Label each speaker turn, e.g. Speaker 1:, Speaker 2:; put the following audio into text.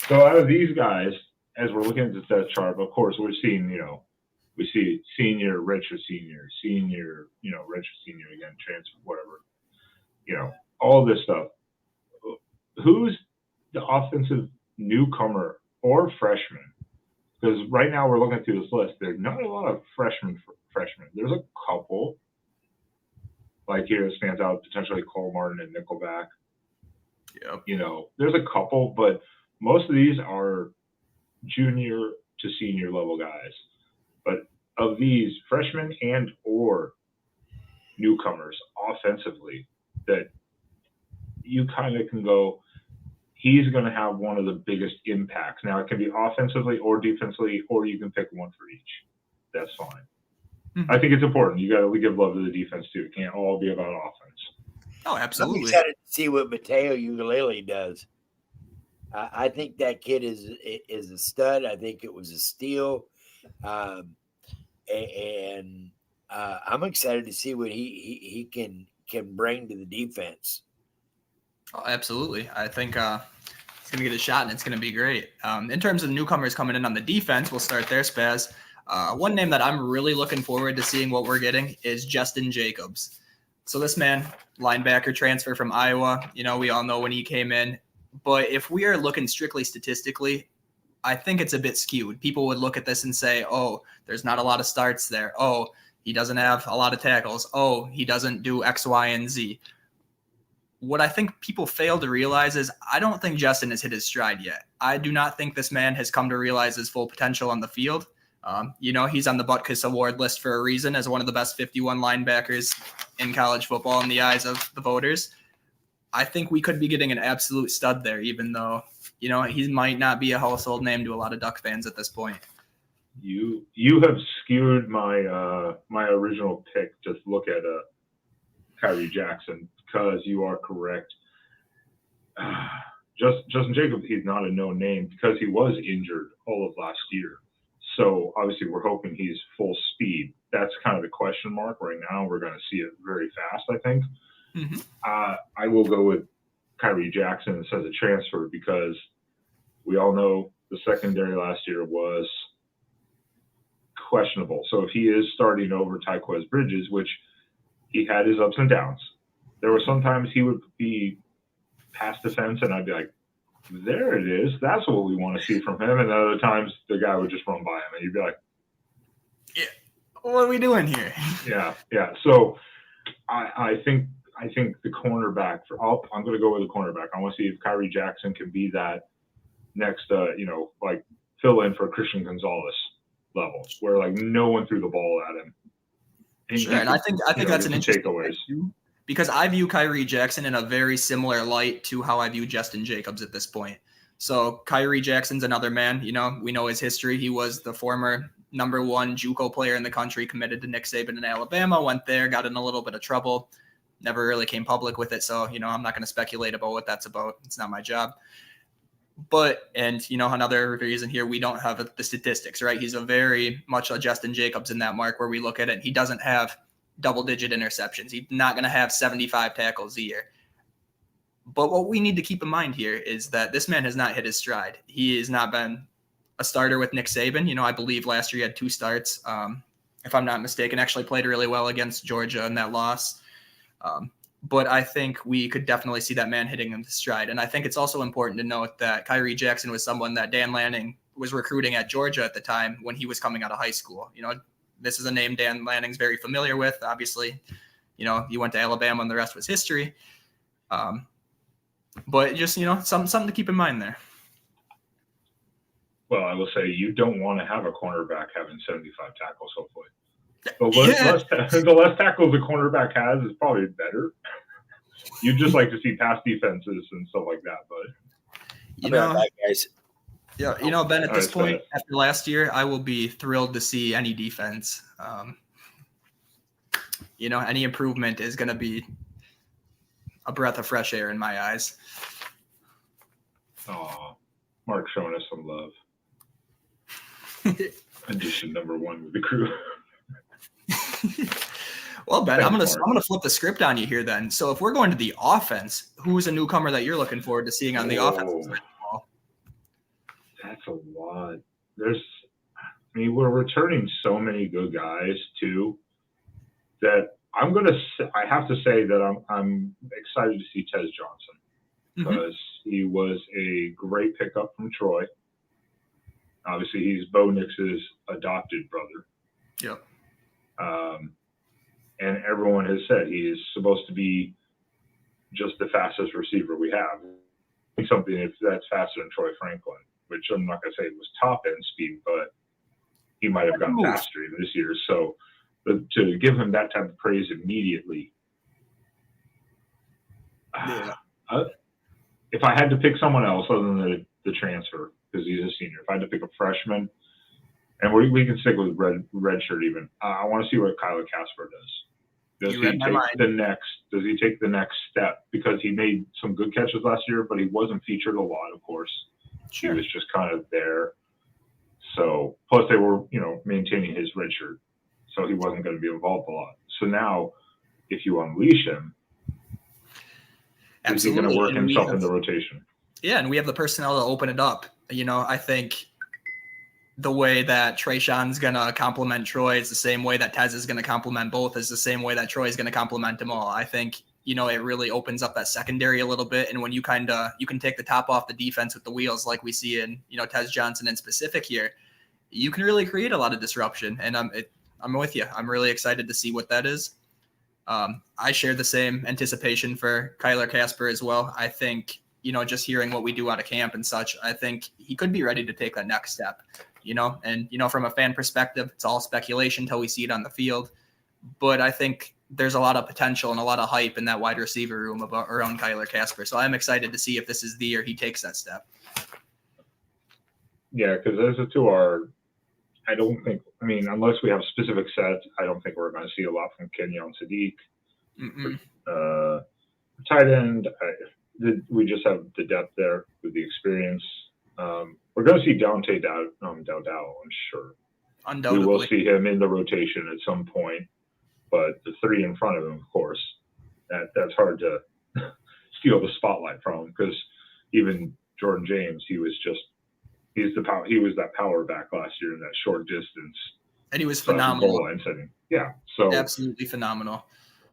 Speaker 1: So out of these guys, as we're looking at the depth chart, of course, we're seeing, we see senior, redshirt senior, senior, redshirt senior again, transfer, whatever, all this stuff. Who's the offensive newcomer or freshman? Because right now we're looking through this list. There's not a lot of freshmen. There's a couple. Like here stands out potentially Cole Martin and Nickelback.
Speaker 2: Yep.
Speaker 1: There's a couple, but most of these are junior to senior level guys. But of these freshmen and or newcomers offensively, that you kind of can go, he's going to have one of the biggest impacts. Now, it can be offensively or defensively, or you can pick one for each. That's fine. Mm-hmm. I think it's important. You got to give love to the defense, too. It can't all be about offense.
Speaker 2: Oh, absolutely.
Speaker 3: I'm excited to see what Mateo Ukulele does. I think that kid is a stud. I think it was a steal. And I'm excited to see what he can bring to the defense.
Speaker 2: Oh, absolutely. I think he's going to get a shot, and it's going to be great. In terms of newcomers coming in on the defense, we'll start there, Spaz. One name that I'm really looking forward to seeing what we're getting is Justin Jacobs. So this man, linebacker transfer from Iowa, we all know when he came in. But if we are looking strictly statistically, I think it's a bit skewed. People would look at this and say, oh, there's not a lot of starts there. Oh, he doesn't have a lot of tackles. Oh, he doesn't do X, Y, and Z. What I think people fail to realize is I don't think Justin has hit his stride yet. I do not think this man has come to realize his full potential on the field. He's on the Butkus Award list for a reason as one of the best 51 linebackers in college football in the eyes of the voters. I think we could be getting an absolute stud there, even though, he might not be a household name to a lot of Duck fans at this point.
Speaker 1: You have skewed my my original pick. Just look at Kyrie Jackson, because you are correct. Justin Jacobs, he's not a known name because he was injured all of last year. So obviously we're hoping he's full speed. That's kind of the question mark right now. We're going to see it very fast, I think. Mm-hmm. I will go with Kyrie Jackson as a transfer because we all know the secondary last year was questionable. So if he is starting over Tyquez Bridges, which he had his ups and downs, there were sometimes he would be past the fence and I'd be like, there it is. That's what we want to see from him. And other times the guy would just run by him and you'd be like,
Speaker 2: yeah, what are we doing here?
Speaker 1: Yeah. So I think the cornerback I'm going to go with the cornerback. I want to see if Kyrie Jackson can be that next, like fill in for Christian Gonzalez level, where like no one threw the ball at him.
Speaker 2: And I think that's an interesting takeaways. Because I view Kyrie Jackson in a very similar light to how I view Justin Jacobs at this point. So Kyrie Jackson's another man. We know his history. He was the former number one JUCO player in the country, committed to Nick Saban in Alabama, went there, got in a little bit of trouble, never really came public with it. So, I'm not going to speculate about what that's about. It's not my job. But, another reason here, we don't have the statistics, right? He's a very much a Justin Jacobs in that mark where we look at it. He doesn't have double-digit interceptions. He's not going to have 75 tackles a year. But what we need to keep in mind here is that this man has not hit his stride. He has not been a starter with Nick Saban. I believe last year he had 2 starts. If I'm not mistaken, actually played really well against Georgia in that loss. But I think we could definitely see that man hitting his stride. And I think it's also important to note that Kyrie Jackson was someone that Dan Lanning was recruiting at Georgia at the time when he was coming out of high school. This is a name Dan Lanning's very familiar with. Obviously, he went to Alabama and the rest was history. But just, something to keep in mind there.
Speaker 1: Well, I will say you don't want to have a cornerback having 75 tackles, hopefully. The less tackles the cornerback has is probably better. You'd just like to see pass defenses and stuff like that, but
Speaker 3: guys.
Speaker 2: Yeah, Ben, at this point, after last year, I will be thrilled to see any defense. Any improvement is going to be a breath of fresh air in my eyes.
Speaker 1: Oh, Mark's showing us some love. Edition number 1 with the crew.
Speaker 2: Well, Ben, I'm gonna flip the script on you here then. So if we're going to the offense, who is a newcomer that you're looking forward to seeing on the offensive side of the ball?
Speaker 1: a lot. We're returning so many good guys too that I have to say that I'm excited to see Tez Johnson because he was a great pickup from Troy. Obviously, he's Bo Nix's adopted brother.
Speaker 2: Yep.
Speaker 1: And everyone has said he is supposed to be just the fastest receiver we have. Something that's faster than Troy Franklin, which I'm not going to say it was top end speed, but he might have gone faster even this year. So to give him that type of praise immediately, if I had to pick someone else other than the transfer, because he's a senior, if I had to pick a freshman, and we can stick with red shirt even, I want to see what Kyler Casper does. Does he take the next step? Because he made some good catches last year, but he wasn't featured a lot, of course. Sure. He was just kind of there. So, plus they were, maintaining his red shirt. So he wasn't going to be involved a lot. So now, if you unleash him, is he going to work himself in the rotation?
Speaker 2: Yeah, and we have the personnel to open it up. I think the way that Trayshawn's going to complement Troy is the same way that Tez is going to complement both, is the same way that Troy is going to complement them all. I think, it really opens up that secondary a little bit. And when you can take the top off the defense with the wheels, like we see in, Tez Johnson in specific here, you can really create a lot of disruption. And I'm with you. I'm really excited to see what that is. I share the same anticipation for Kyler Casper as well. I think, just hearing what we do out of camp and such, I think he could be ready to take that next step. And from a fan perspective, it's all speculation until we see it on the field. But I think there's a lot of potential and a lot of hype in that wide receiver room around Kyler Casper. So I'm excited to see if this is the year he takes that step.
Speaker 1: Yeah, because those two are, I don't think, unless we have specific sets, I don't think we're going to see a lot from Kenyon Sadiq. Tight end, we just have the depth there with the experience. We're going to see Dowdell, I'm sure.
Speaker 2: Undoubtedly.
Speaker 1: We will see him in the rotation at some point, but the three in front of him, of course, that's hard to steal the spotlight from him because even Jordan James, he was that power back last year in that short distance.
Speaker 2: And he was phenomenal.
Speaker 1: Yeah, so
Speaker 2: absolutely phenomenal.